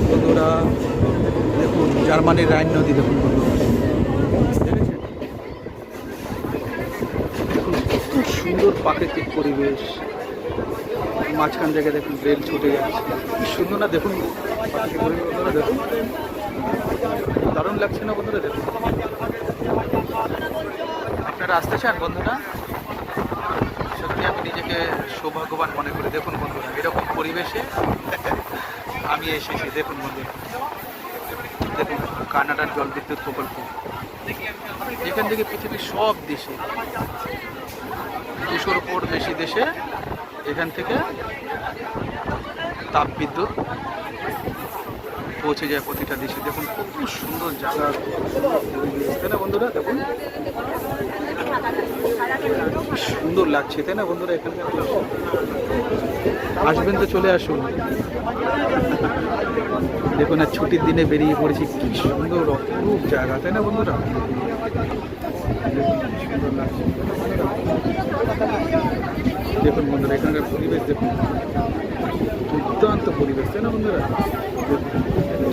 বন্ধুরা, দেখুন জার্মানির রাইন নদী দেখুন বন্ধুরা, দেখেছেন? দেখুন কত সুন্দর প্রাকৃতিক পরিবেশ, মাঝখান থেকে দেখুন রেল ছুটে যাচ্ছে, কি সুন্দর না দেখুন প্রাকৃতিক পরিবেশ বন্ধুরা, দেখুন দারুণ লাগছে না বন্ধুরা? দেখুন আপনারা আসতে চান বন্ধুরা? সত্যি আমি নিজেকে সৌভাগ্যবান মনে করি। দেখুন বন্ধুরা, এরকম পরিবেশে আমি এসেছি। দেখুন বন্ধুরা, দেখুন কানাডার জলবিদ্যুৎ প্রকল্প, এখান থেকে পৃথিবীর সব দেশে 200-র উপর বেশি দেশে এখান থেকে তাপবিদ্যুৎ পৌঁছে যায় প্রতিটা দেশে। দেখুন কত সুন্দর জায়গা, তাই না বন্ধুরা? দেখুন সুন্দর লাগছে, তাই না বন্ধুরা? এখানকার আসবেন তো চলে আসুন। দেখুন আর ছুটির দিনে বেরিয়ে পড়েছি, কি সুন্দর অপরূপ জায়গা, তাই না বন্ধুরা? সুন্দর লাগছে। দেখুন বন্ধুরা, এখানকার পরিবেশ দেখুন, দুর্দান্ত পরিবেশ, তাই না বন্ধুরা?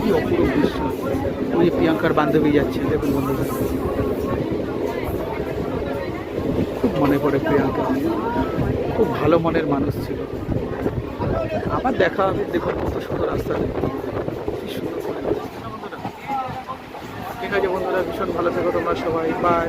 কি অপরূপ দৃশ্য। ওই প্রিয়াঙ্কার বান্ধবী যাচ্ছে, দেখুন বন্ধুরা, খুব মনে পড়ে প্রিয়াঙ্কা, খুব ভালো মনের মানুষ ছিল। আবার দেখা হবে। দেখুন কত সুন্দর রাস্তা, কি সুন্দর পরিবেশ, তাই না বন্ধুরা? ঠিক আছে বন্ধুরা, ভীষণ ভালো থেকো তোমরা সবাই, বাই।